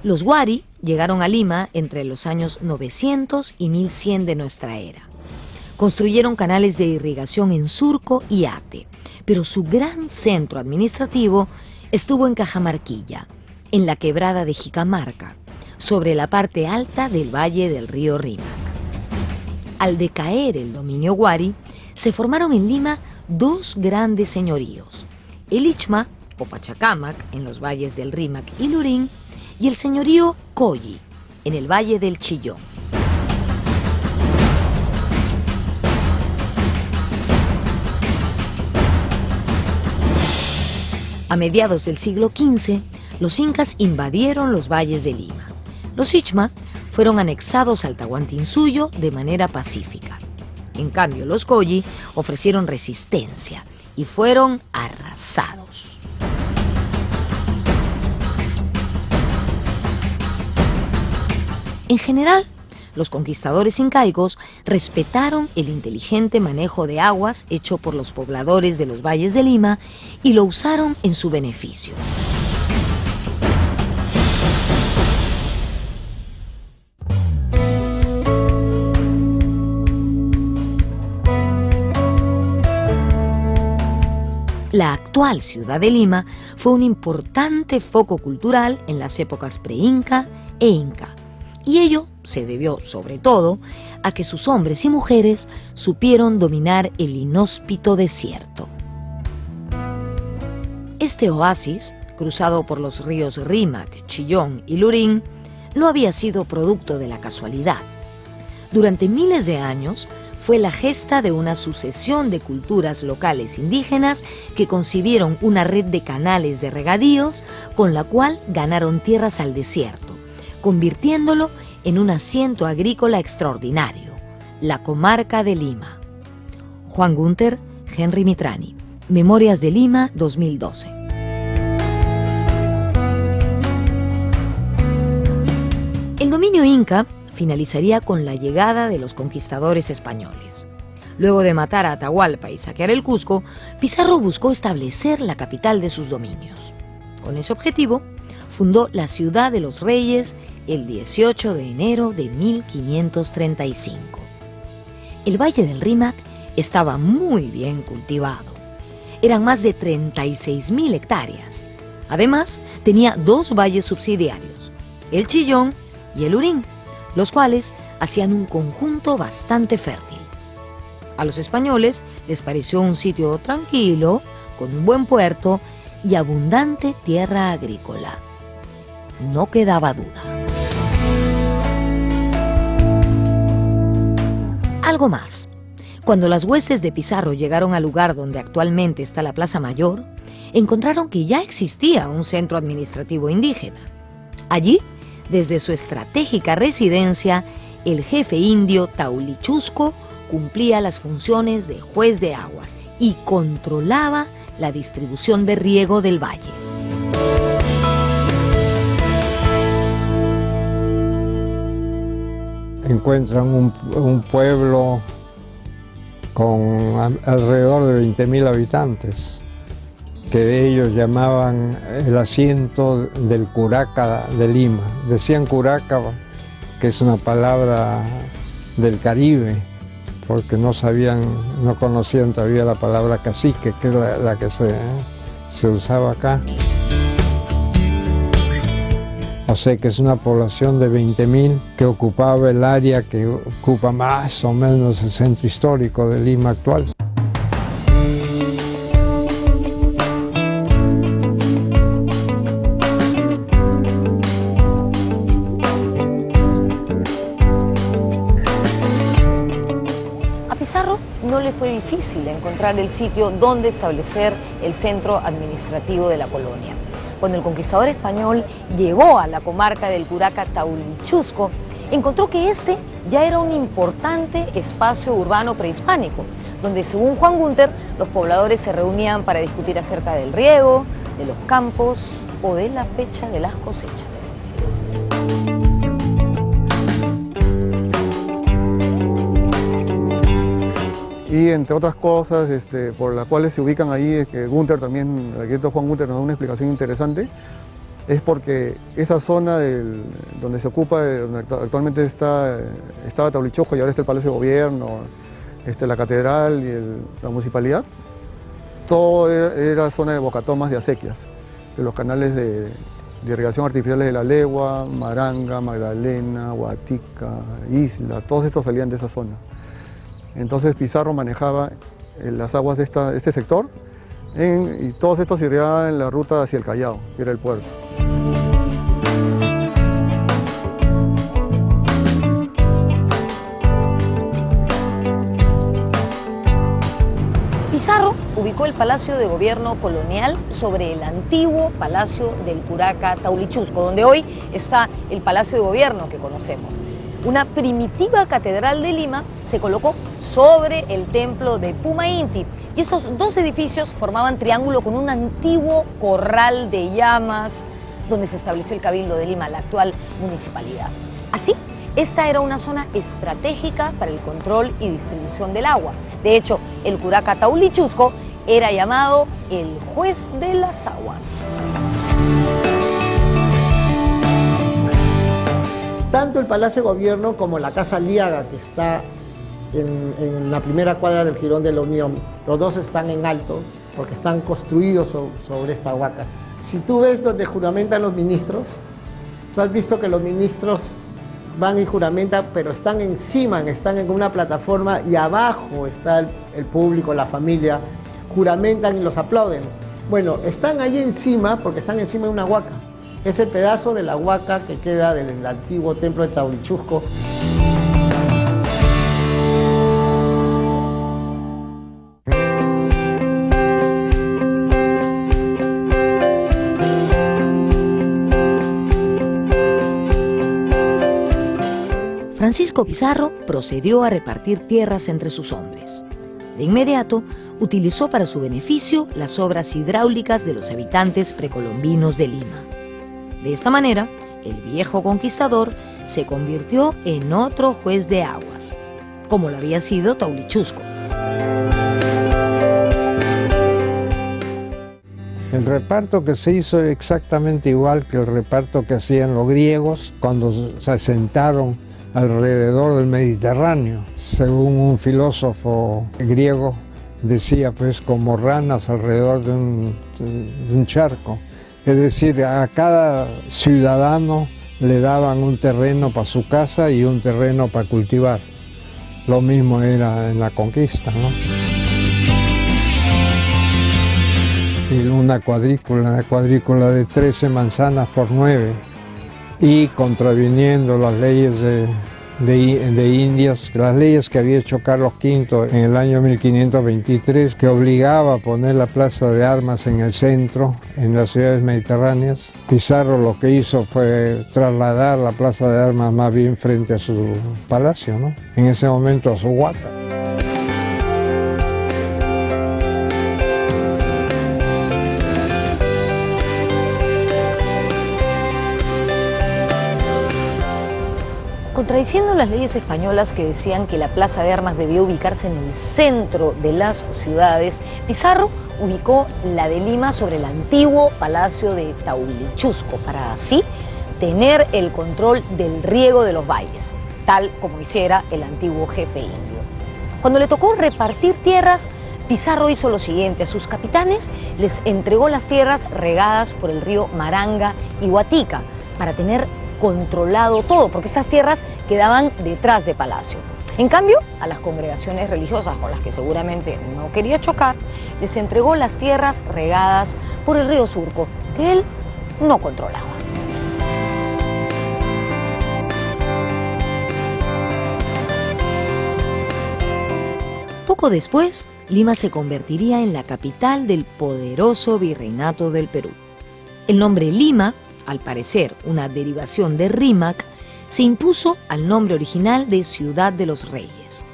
Los Wari llegaron a Lima entre los años 900 y 1100 de nuestra era. Construyeron canales de irrigación en Surco y Ate, pero su gran centro administrativo estuvo en Cajamarquilla, en la quebrada de Jicamarca, sobre la parte alta del valle del río Rímac. Al decaer el dominio Wari, se formaron en Lima dos grandes señoríos, el Ichma o Pachacámac en los valles del Rímac y Lurín, y el señorío Colli en el valle del Chillón. A mediados del siglo XV, los incas invadieron los valles de Lima. Los Ichma fueron anexados al Tahuantinsuyo de manera pacífica. En cambio, los Colli ofrecieron resistencia y fueron arrasados. En general, los conquistadores incaicos respetaron el inteligente manejo de aguas hecho por los pobladores de los valles de Lima y lo usaron en su beneficio. La actual ciudad de Lima fue un importante foco cultural en las épocas pre-inca e inca, y ello se debió sobre todo a que sus hombres y mujeres supieron dominar el inhóspito desierto. Este oasis, cruzado por los ríos Rímac, Chillón y Lurín, no había sido producto de la casualidad. Durante miles de años, fue la gesta de una sucesión de culturas locales indígenas que concibieron una red de canales de regadíos con la cual ganaron tierras al desierto, convirtiéndolo en un asiento agrícola extraordinario, la comarca de Lima. Juan Gunter, Henry Mitrani, Memorias de Lima, 2012. El dominio inca finalizaría con la llegada de los conquistadores españoles. Luego de matar a Atahualpa y saquear el Cusco, Pizarro buscó establecer la capital de sus dominios. Con ese objetivo, fundó la Ciudad de los Reyes el 18 de enero de 1535. El Valle del Rímac estaba muy bien cultivado. Eran más de 36.000 hectáreas. Además, tenía dos valles subsidiarios, el Chillón y el Lurín, los cuales hacían un conjunto bastante fértil. A los españoles les pareció un sitio tranquilo, con un buen puerto y abundante tierra agrícola. No quedaba duda. Algo más. Cuando las huestes de Pizarro llegaron al lugar donde actualmente está la Plaza Mayor, encontraron que ya existía un centro administrativo indígena. Allí, desde su estratégica residencia, el jefe indio Taulichusco cumplía las funciones de juez de aguas y controlaba la distribución de riego del valle. Encuentran un pueblo con alrededor de 20.000 habitantes, que ellos llamaban el asiento del Curaca de Lima. Decían Curaca, que es una palabra del Caribe, porque no conocían todavía la palabra cacique, que es la que se usaba acá. O sea que es una población de 20.000 que ocupaba el área que ocupa más o menos el centro histórico de Lima actual. No le fue difícil encontrar el sitio donde establecer el centro administrativo de la colonia. Cuando el conquistador español llegó a la comarca del Curaca Taulichusco, encontró que este ya era un importante espacio urbano prehispánico, donde según Juan Gunter, los pobladores se reunían para discutir acerca del riego, de los campos o de la fecha de las cosechas. Y entre otras cosas por las cuales se ubican ahí, es que Gunter también, el arquitecto Juan Gunter nos da una explicación interesante, es porque esa zona donde se ocupa, donde actualmente estaba Taulichusco y ahora está el Palacio de Gobierno, la catedral y la municipalidad, todo era zona de bocatomas de acequias, de los canales de irrigación artificiales de La Legua, Maranga, Magdalena, Huatica, Isla, todos estos salían de esa zona. Entonces Pizarro manejaba las aguas de este sector y todos estos irrigaban en la ruta hacia el Callao, que era el puerto. Pizarro ubicó el Palacio de Gobierno colonial sobre el antiguo Palacio del Curaca Taulichusco, donde hoy está el Palacio de Gobierno que conocemos. Una primitiva catedral de Lima se colocó sobre el templo de Puma Inti y estos dos edificios formaban triángulo con un antiguo corral de llamas donde se estableció el Cabildo de Lima, la actual municipalidad. Así, esta era una zona estratégica para el control y distribución del agua. De hecho, el Curaca Taulichusco era llamado el juez de las aguas. Tanto el Palacio de Gobierno como la Casa Aliaga, que está en la primera cuadra del Jirón de la Unión, los dos están en alto porque están construidos sobre esta huaca. Si tú ves donde juramentan los ministros, tú has visto que los ministros van y juramentan, pero están encima, están en una plataforma y abajo está el público, la familia, juramentan y los aplauden. Bueno, están ahí encima porque están encima de una huaca. Es el pedazo de la huaca que queda del antiguo templo de Taulichusco. Francisco Pizarro procedió a repartir tierras entre sus hombres. De inmediato, utilizó para su beneficio las obras hidráulicas de los habitantes precolombinos de Lima. De esta manera, el viejo conquistador se convirtió en otro juez de aguas, como lo había sido Taulichusco. El reparto que se hizo es exactamente igual que el reparto que hacían los griegos cuando se asentaron alrededor del Mediterráneo. Según un filósofo griego, decía pues como ranas alrededor de un charco. Es decir, a cada ciudadano le daban un terreno para su casa y un terreno para cultivar. Lo mismo era en la conquista, ¿no? Y una cuadrícula de 13 manzanas por 9, y contraviniendo las leyes de Indias, las leyes que había hecho Carlos V en el año 1523, que obligaba a poner la plaza de armas en el centro, en las ciudades mediterráneas. Pizarro lo que hizo fue trasladar la plaza de armas más bien frente a su palacio, ¿no? En ese momento a su huaca. Contradiciendo las leyes españolas que decían que la plaza de armas debía ubicarse en el centro de las ciudades, Pizarro ubicó la de Lima sobre el antiguo Palacio de Taulichusco para así tener el control del riego de los valles, tal como hiciera el antiguo jefe indio. Cuando le tocó repartir tierras, Pizarro hizo lo siguiente: a sus capitanes les entregó las tierras regadas por el río Maranga y Huatica para tener controlado todo, porque esas tierras quedaban detrás de Palacio. En cambio, a las congregaciones religiosas con las que seguramente no quería chocar, les entregó las tierras regadas por el río Surco, que él no controlaba. Poco después, Lima se convertiría en la capital del poderoso virreinato del Perú. El nombre Lima, al parecer una derivación de Rímac, se impuso al nombre original de Ciudad de los Reyes.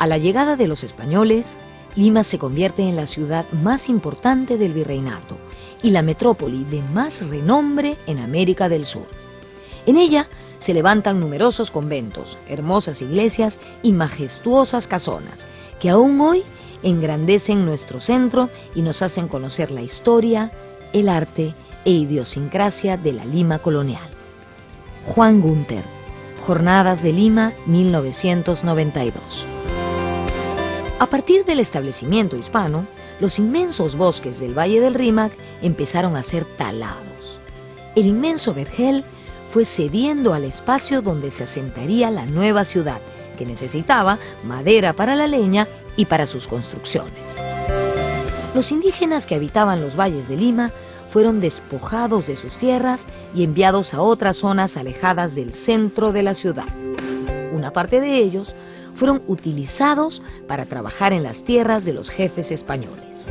A la llegada de los españoles, Lima se convierte en la ciudad más importante del virreinato y la metrópoli de más renombre en América del Sur. En ella se levantan numerosos conventos, hermosas iglesias y majestuosas casonas, que aún hoy engrandecen nuestro centro y nos hacen conocer la historia, el arte e idiosincrasia de la Lima colonial. Juan Gunter, Jornadas de Lima, 1992. A partir del establecimiento hispano, los inmensos bosques del Valle del Rímac empezaron a ser talados. El inmenso vergel fue cediendo al espacio donde se asentaría la nueva ciudad, que necesitaba madera para la leña y para sus construcciones. Los indígenas que habitaban los valles de Lima fueron despojados de sus tierras y enviados a otras zonas alejadas del centro de la ciudad. Una parte de ellos fueron utilizados para trabajar en las tierras de los jefes españoles.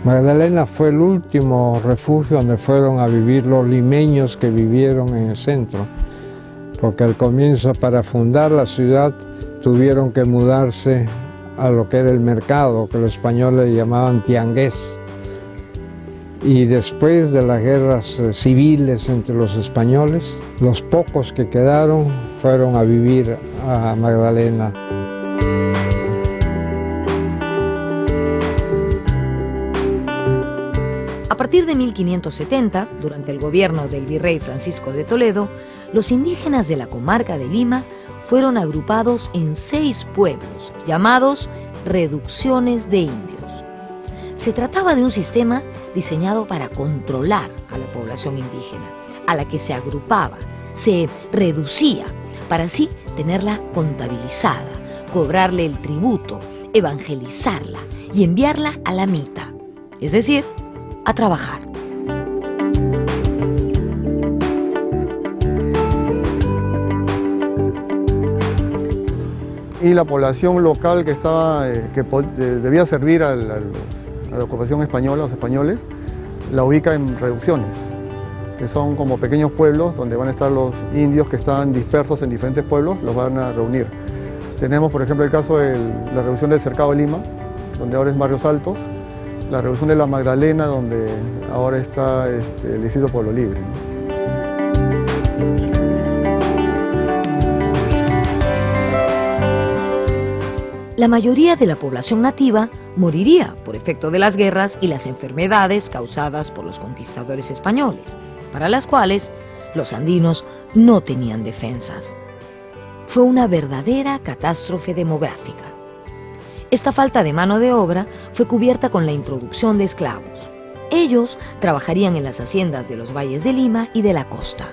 Magdalena fue el último refugio donde fueron a vivir los limeños que vivieron en el centro, porque al comienzo, para fundar la ciudad, tuvieron que mudarse a lo que era el mercado, que los españoles llamaban tiangués. Y después de las guerras civiles entre los españoles, los pocos que quedaron fueron a vivir a Magdalena. A partir de 1570, durante el gobierno del virrey Francisco de Toledo, los indígenas de la comarca de Lima fueron agrupados en 6 pueblos, llamados reducciones de indios. Se trataba de un sistema diseñado para controlar a la población indígena, a la que se agrupaba, se reducía, para así tenerla contabilizada, cobrarle el tributo, evangelizarla y enviarla a la mita, es decir, a trabajar. Y la población local que estaba, debía servir a la ocupación española, los españoles, la ubica en reducciones, que son como pequeños pueblos donde van a estar los indios que están dispersos en diferentes pueblos, los van a reunir. Tenemos, por ejemplo, el caso de la reducción del Cercado de Lima, donde ahora es Barrios Altos, la reducción de la Magdalena, donde ahora está el distrito Pueblo Libre. La mayoría de la población nativa moriría por efecto de las guerras y las enfermedades causadas por los conquistadores españoles, para las cuales los andinos no tenían defensas. Fue una verdadera catástrofe demográfica. Esta falta de mano de obra fue cubierta con la introducción de esclavos. Ellos trabajarían en las haciendas de los valles de Lima y de la costa.